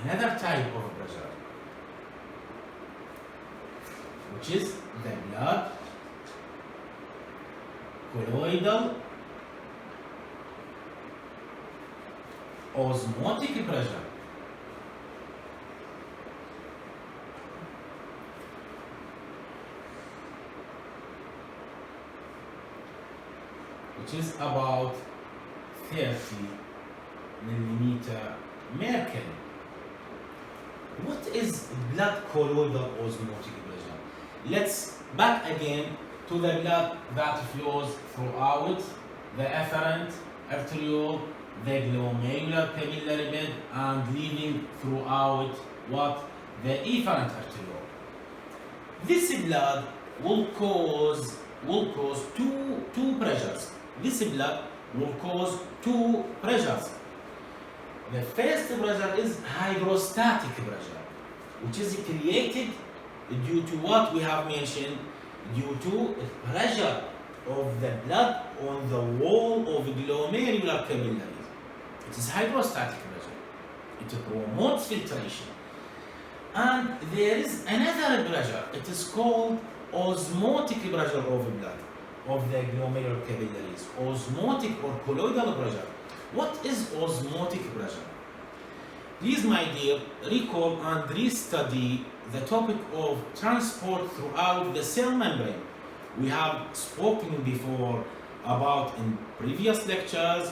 another type of pressure, which is the blood colloidal osmotic pressure. Which is about 30 millimeter mercury. What is blood colloidal osmotic pressure? Let's back again to the blood that flows throughout the afferent arteriole, the glomerular capillary bed, and leaving throughout what? The efferent arteriole. This blood will cause two pressures. This blood will cause two pressures. The first pressure is hydrostatic pressure, which is created due to what we have mentioned, due to pressure of the blood on the wall of glomerular capillaries. It is hydrostatic pressure. It promotes filtration. And there is another pressure. It is called osmotic pressure of blood of the glomerular capillaries. Osmotic or colloidal pressure. What is osmotic pressure? Please, my dear, recall and restudy the topic of transport throughout the cell membrane. We have spoken before about in previous lectures,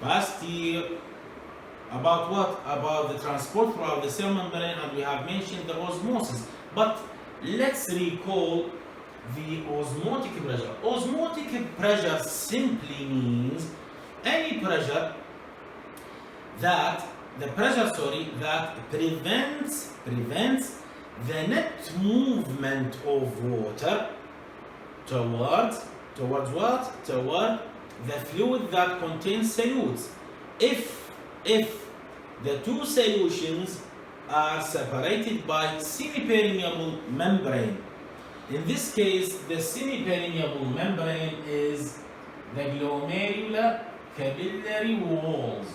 past year, about what? About the transport throughout the cell membrane, and we have mentioned the osmosis. But let's recall the osmotic pressure. Osmotic pressure simply means any pressure that prevents the net movement of water towards what? Toward the fluid that contains solutes. If the two solutions are separated by semipermeable membrane. In this case, the semipermeable membrane is the glomerular capillary walls.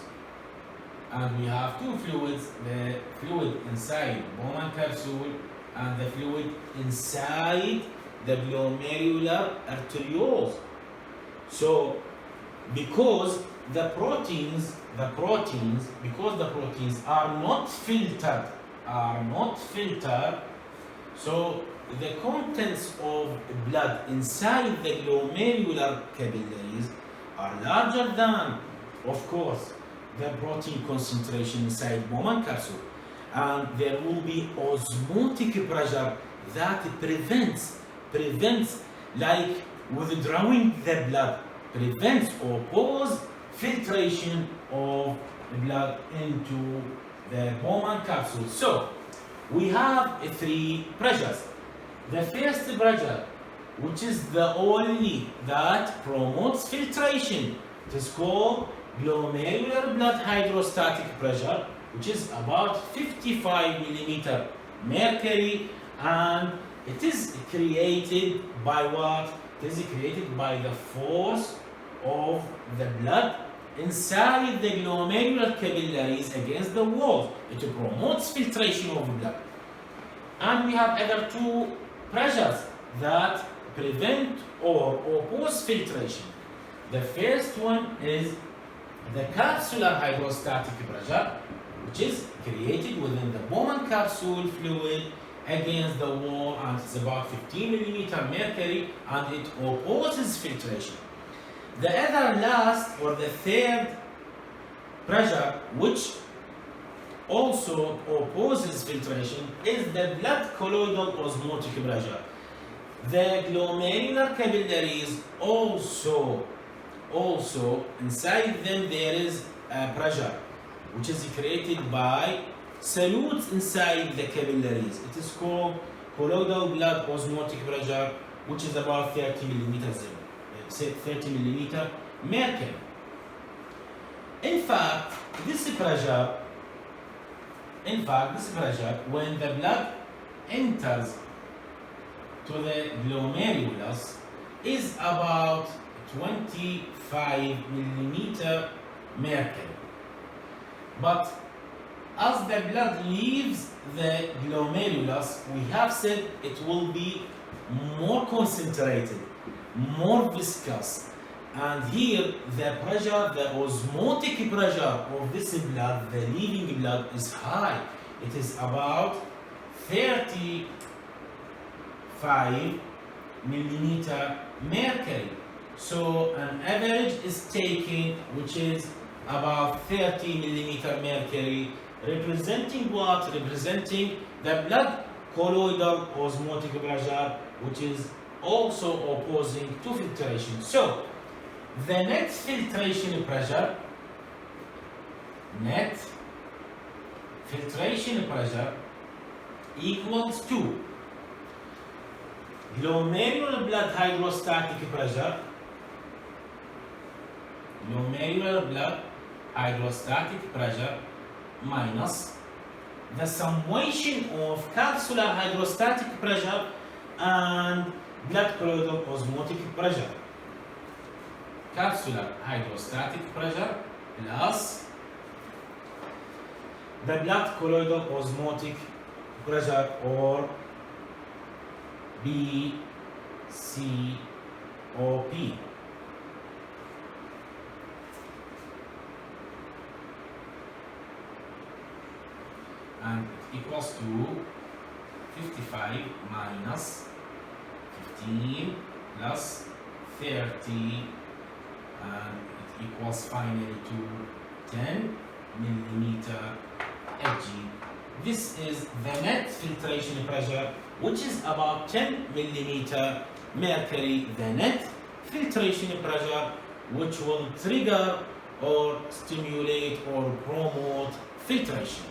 And we have two fluids, the fluid inside Bowman capsule and the fluid inside the glomerular arterioles. So, because the proteins are not filtered, so the contents of blood inside the glomerular capillaries are larger than, of course, the protein concentration inside Bowman capsule, and there will be osmotic pressure that prevents like withdrawing the blood, prevents or opposes filtration of blood into the Bowman capsule. So we have three pressures. The first pressure, which is the only that promotes filtration, it is called glomerular blood hydrostatic pressure, which is about 55 millimeter mercury, and it is created by what? It is created by the force of the blood inside the glomerular capillaries against the walls. It promotes filtration of blood. And we have other two pressures that prevent or oppose filtration. The first one is the capsular hydrostatic pressure, which is created within the Bowman capsule fluid against the wall, and it's about 15 millimeter mercury, and it opposes filtration. The other last or the third pressure, which also opposes filtration, is the blood colloidal osmotic pressure. The glomerular capillaries also inside them there is a pressure which is created by solutes inside the capillaries. It is called colloidal blood osmotic pressure, which is about 30 millimeter mercury. In fact, this pressure, when the blood enters to the glomerulus, is about 25 millimeter mercury. But as the blood leaves the glomerulus, we have said it will be more concentrated, more viscous. And here the pressure, the osmotic pressure of this blood, the leaving blood, is high. It is about 35 millimeter mercury. So an average is taken, which is about 30 millimeter mercury, representing what? Representing the blood colloidal osmotic pressure, which is also opposing to filtration. So the net filtration pressure, equals to glomerular blood hydrostatic pressure, minus the summation of capsular hydrostatic pressure and blood colloidal osmotic pressure. Capsular hydrostatic pressure plus the blood colloidal osmotic pressure, or BCOP. And it equals to 55 minus 15 plus 30, and it equals finally to 10 millimeter Hg. This is the net filtration pressure, which is about 10 millimeter mercury, the net filtration pressure, which will trigger or stimulate or promote filtration.